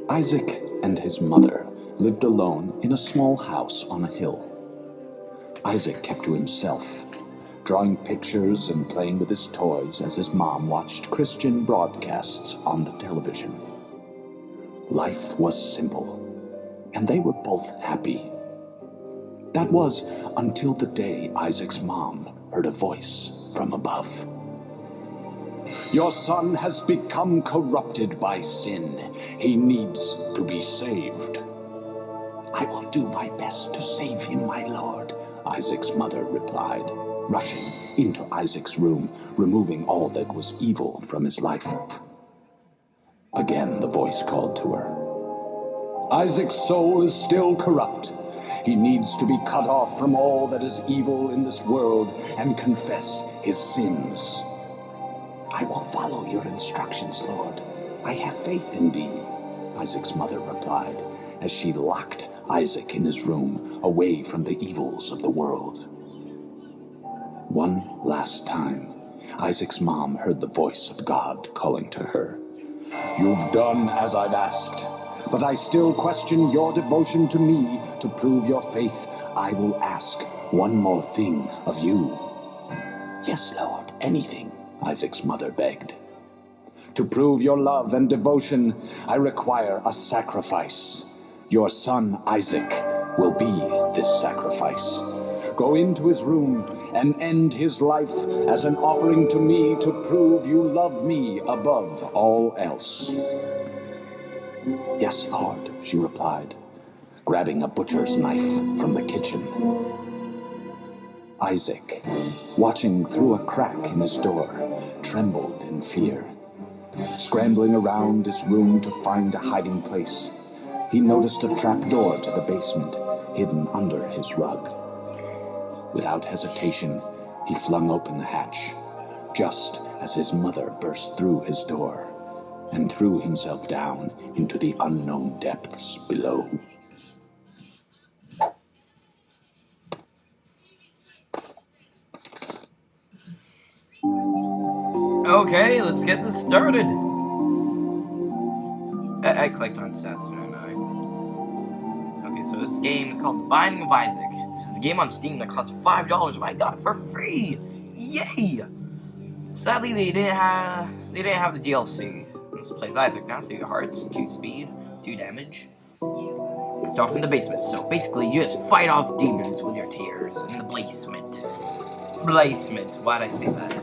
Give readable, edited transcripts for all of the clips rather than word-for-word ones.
Isaac and his mother lived alone in a small house on a hill. Isaac kept to himself, drawing pictures and playing with his toys as his mom watched Christian broadcasts on the television. Life was simple, and they were both happy. That was until the day Isaac's mom heard a voice from above. "Your son has become corrupted by sin. He needs to be saved." "I will do my best to save him, my lord," Isaac's mother replied, rushing into Isaac's room, removing all that was evil from his life. Again the voice called to her. "Isaac's soul is still corrupt. He needs to be cut off from all that is evil in this world and confess his sins." "I will follow your instructions, Lord. I have faith in thee," Isaac's mother replied, as she locked Isaac in his room, away from the evils of the world. One last time, Isaac's mom heard the voice of God calling to her. "You've done as I've asked, but I still question your devotion to me. To prove your faith, I will ask one more thing of you." "Yes, Lord, anything," Isaac's mother begged. "To prove your love and devotion, I require a sacrifice. Your son, Isaac, will be this sacrifice. Go into his room and end his life as an offering to me to prove you love me above all else." "Yes, Lord," she replied, grabbing a butcher's knife from the kitchen. Isaac, watching through a crack in his door, trembled in fear. Scrambling around his room to find a hiding place, he noticed a trapdoor to the basement hidden under his rug. Without hesitation, he flung open the hatch, just as his mother burst through his door and threw himself down into the unknown depths below. Okay, let's get this started. I clicked on stats, didn't I? Okay, so this game is called The Binding of Isaac. This is a game on Steam that costs $5, and I got it for free! Yay! Sadly, they didn't have the DLC. This plays Isaac now, 3 hearts, 2 speed, 2 damage. Start off in the basement, so basically you just fight off demons with your tears in the basement. Basement, why'd I say that?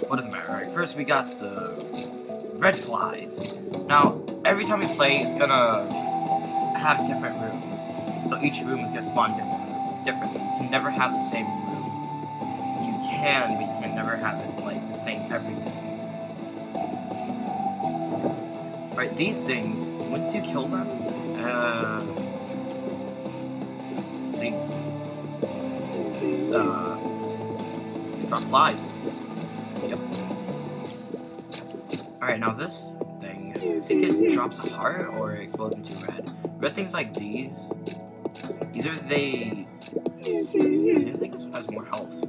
What does it matter? Alright, first we got the red flies. Now, every time we play, it's gonna have different rooms. So each room is gonna spawn differently. You can never have the same room. You can, but you can never have it like the same everything. Alright, these things, once you kill them, they drop flies. Yep. Alright, now this thing, I think it drops a heart or it explodes into red. Red things like these, either they... I think this one has more health.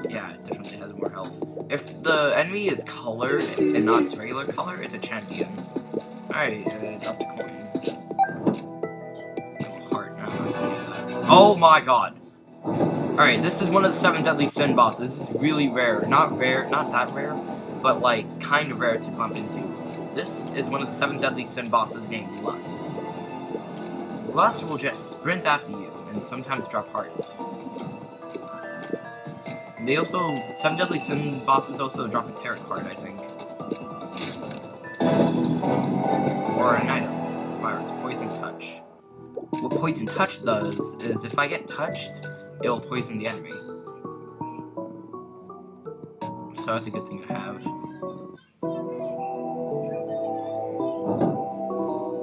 Yeah, it definitely has more health. If the enemy is colored and not its regular color, it's a champion. Alright, drop the coin. Heart now. Oh my god! Alright, this is one of the 7 deadly sin bosses. This is really rare. Not that rare, but like kind of rare to bump into. This is one of the 7 deadly sin bosses named Lust. Lust will just sprint after you and sometimes drop hearts. They also, 7 deadly sin bosses also drop a tarot card, I think. Or an item. Virus, poison touch. What poison touch does is if I get touched, it'll poison the enemy. So that's a good thing to have.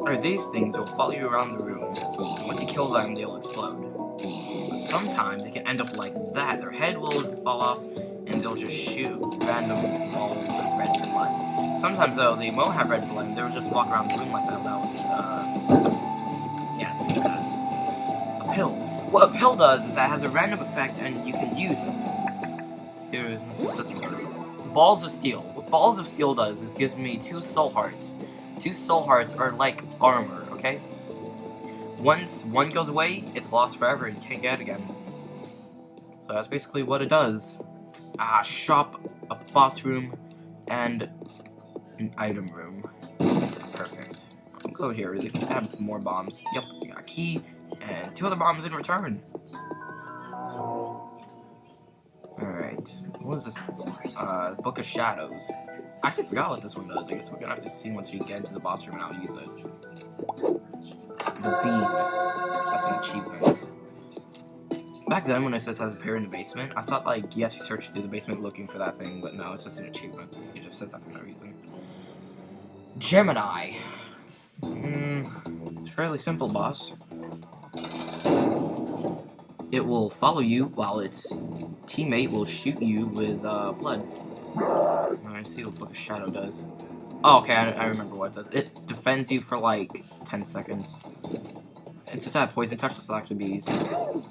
Or these things will follow you around the room. Once you kill them, they'll explode. But sometimes it can end up like that. Their head will fall off, and they'll just shoot random balls of red blood. Sometimes, though, they won't have red blood. They'll just walk around the room like that without, yeah, do that. A pill. What a pill does is that it has a random effect, and you can use it. Here, let's see what this one does. The balls of steel. what Balls of Steel does is gives me 2 soul hearts. 2 soul hearts are like armor, okay? Once one goes away, it's lost forever and you can't get it again. So that's basically what it does. Shop, a boss room, and an item room. Perfect. I'll go here. They can have more bombs. Yep, we got a key, and 2 other bombs in return. Alright, what is this? Book of Shadows. I actually forgot what this one does. I guess we're gonna have to see once we get into the boss room and I'll use it. The bead. That's an achievement. Back then, when it says has appeared in the basement, I thought like you have to search through the basement looking for that thing, but no, it's just an achievement. It just says that for no reason. Gemini. It's a fairly simple boss. It will follow you while its teammate will shoot you with blood. Let's see what Book of Shadow does. Oh, okay, I remember what it does. It defends you for like 10 seconds. And since I have Poison Touch, this will actually be easier. So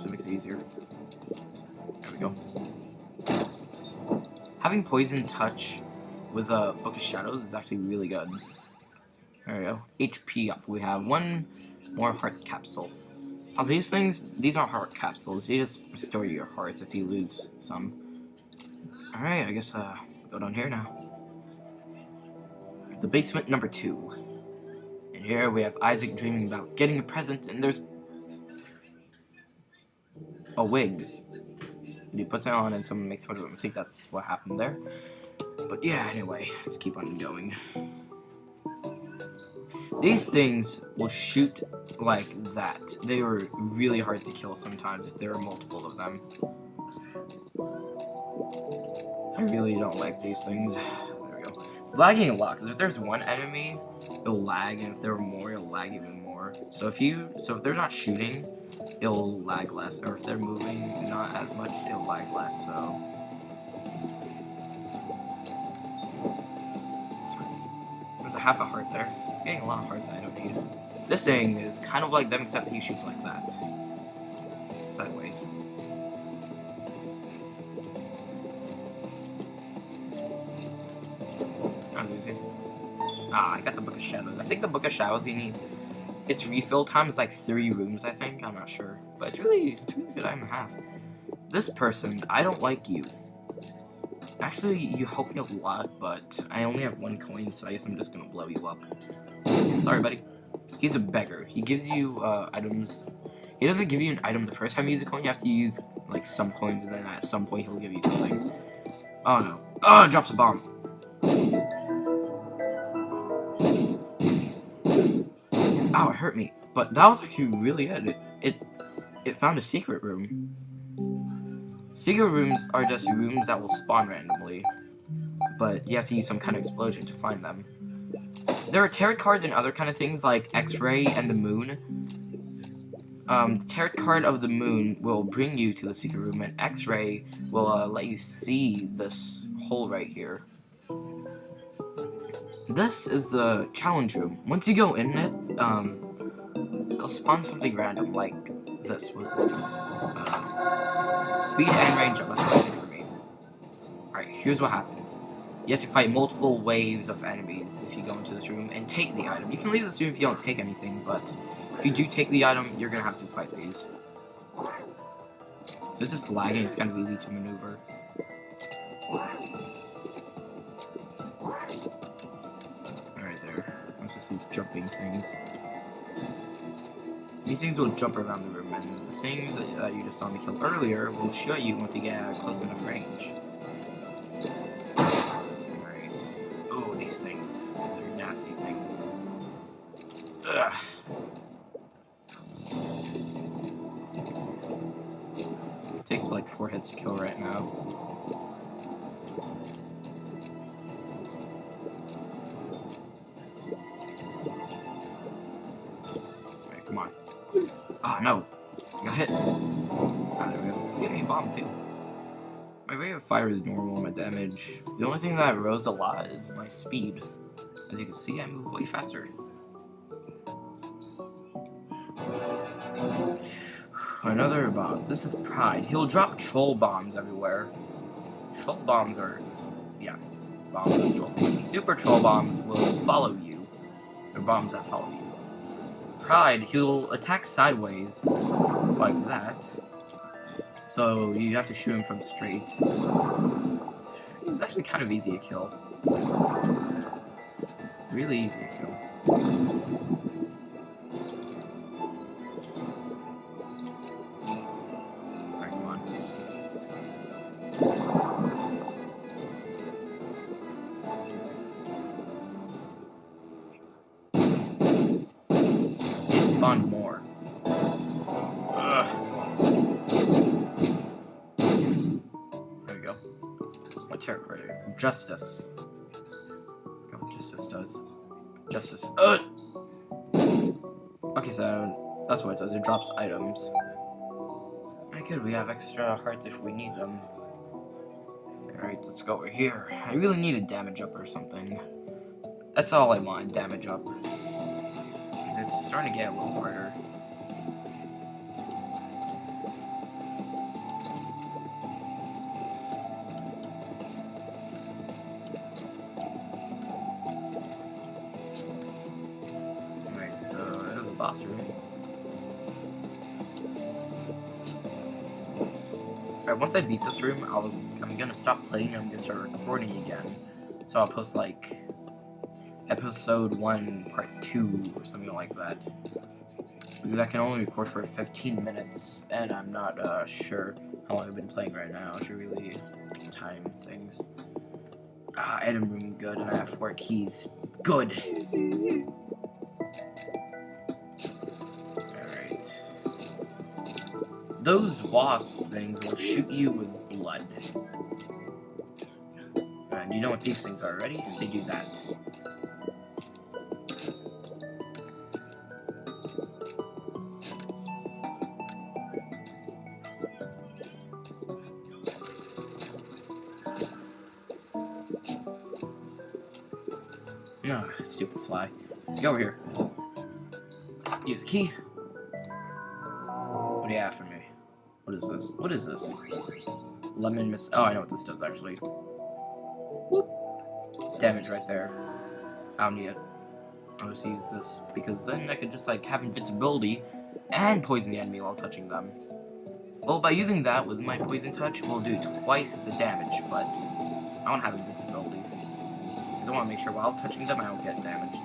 it makes it easier. There we go. Having Poison Touch with Book of Shadows is actually really good. There we go. HP up. We have 1 more heart capsule. Now these things, these aren't heart capsules. You just restore your hearts if you lose some. Alright, I guess go down here now. The basement number 2. And here we have Isaac dreaming about getting a present, and there's a wig. And he puts it on and someone makes fun of him. I think that's what happened there. But yeah, anyway, let's keep on going. These things will shoot like that. They are really hard to kill sometimes if there are multiple of them. I really don't like these things. There we go. It's lagging a lot, because if there's one enemy, it'll lag, and if there are more, it'll lag even more. So if they're not shooting, it'll lag less, or if they're moving not as much, it'll lag less, so. There's a half a heart there. Getting a lot of hearts I don't need. This thing is kind of like them, except he shoots like that. Sideways. That was easy. I got the Book of Shadows. I think the Book of Shadows you need. Its refill time is like 3 rooms, I think. I'm not sure. But it's really good item to have. This person, I don't like you. Actually, you help me a lot, but I only have 1 coin, so I guess I'm just gonna blow you up. Sorry, buddy. He's a beggar. He gives you items. He doesn't give you an item the first time you use a coin. You have to use like some coins, and then at some point he'll give you something. Oh no! Oh, it drops a bomb. Ow, it hurt me. But that was actually really good. It found a secret room. Secret rooms are just rooms that will spawn randomly, but you have to use some kind of explosion to find them. There are tarot cards and other kind of things like X-ray and the moon. The tarot card of the moon will bring you to the secret room, and X-ray will let you see this hole right here. This is the challenge room. Once you go in it, it'll spawn something random like this. What's this? Speed and range up. That's what I did for me. Alright, here's what happens. You have to fight multiple waves of enemies if you go into this room and take the item. You can leave this room if you don't take anything, but if you do take the item, you're gonna have to fight these. So it's just lagging, it's kind of easy to maneuver. Alright there. There's just these jumping things. These things will jump around the room, and the things that you just saw me kill earlier will show you once you get close enough range. Alright. Oh, these things. These are nasty things. Ugh. Takes like 4 hits to kill right now. Alright, come on. Oh no! I got hit. Ah, there we go. Get me a bomb too. My rate of fire is normal, my damage. The only thing that rose a lot is my speed. As you can see, I move way faster. Another boss. This is Pride. He'll drop troll bombs everywhere. Troll bombs are yeah, bomb those troll faces. Super troll bombs will follow you. They're bombs that follow you. Pride, he'll attack sideways like that. So you have to shoot him from straight. It's actually kind of easy to kill. Really easy to kill. Alright, come on. He spawned more. Ugh. There we go. What terror credit? Justice. Look what Justice does. Justice. Okay, so that's what it does. It drops items. Alright, good. We have extra hearts if we need them. Alright, let's go over here. I really need a damage up or something. That's all I want, damage up. It's starting to get a little harder. Alright, so there's a boss room. Alright, once I beat this room, I'm gonna stop playing and I'm gonna start recording again. So I'll post like episode 1 part 2 or something like that. Because I can only record for 15 minutes and I'm not sure how long I've been playing right now. I should really time things. Item room, good, and I have 4 keys. Good! Alright. Those boss things will shoot you with blood. And you know what these things are already? They do that. No, stupid fly. Get over here. Use a key. What do you have for me? What is this? What is this? Lemon miss. Oh, I know what this does actually. Whoop. Damage right there. I don't need it. I'll just use this because then I could just like have invincibility and poison the enemy while touching them. Well, by using that with my poison touch, we'll do twice the damage, but I don't have invincibility. I want to make sure while touching them I don't get damaged.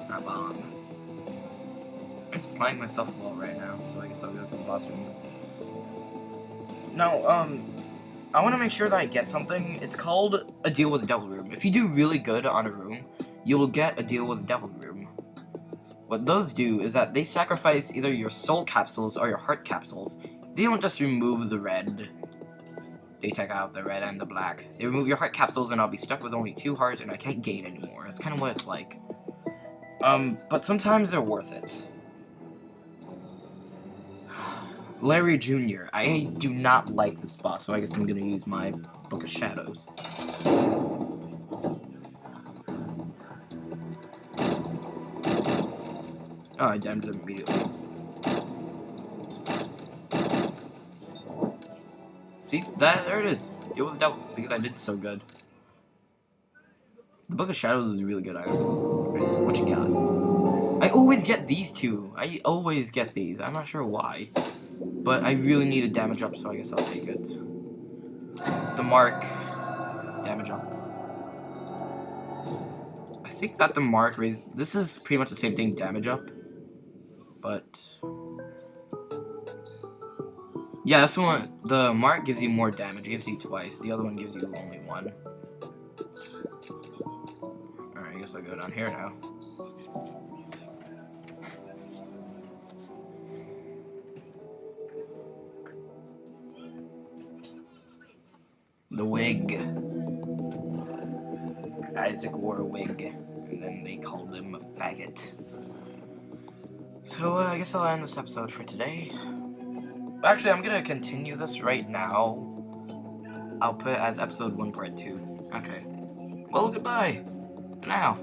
A bomb. I'm just playing myself well right now, so I guess I'll go to the boss room. No, I want to make sure that I get something. It's called a deal with the devil room. If you do really good on a room, you will get a deal with the devil room. What those do is that they sacrifice either your soul capsules or your heart capsules. They don't just remove the red. They take out the red and the black. They remove your heart capsules and I'll be stuck with only 2 hearts and I can't gain anymore. That's kind of what it's like. But sometimes they're worth it. Larry Jr. I do not like this boss, so I guess I'm gonna use my Book of Shadows. Oh, I damaged him immediately. See, there it is. Deal with the devil, because I did so good. The Book of Shadows is a really good item. What you got? I always get these two. I always get these. I'm not sure why. But I really need a damage up, so I guess I'll take it. The mark. Damage up. I think that the mark raised... This is pretty much the same thing, damage up. But... yeah, this one... The mark gives you more damage. It gives you twice. The other one gives you only 1. Alright, I guess I'll go down here now. The wig. Isaac wore a wig, and then they called him a faggot. So, I guess I'll end this episode for today. Actually, I'm gonna continue this right now. I'll put it as episode 1 part 2. Okay. Well, goodbye. For now.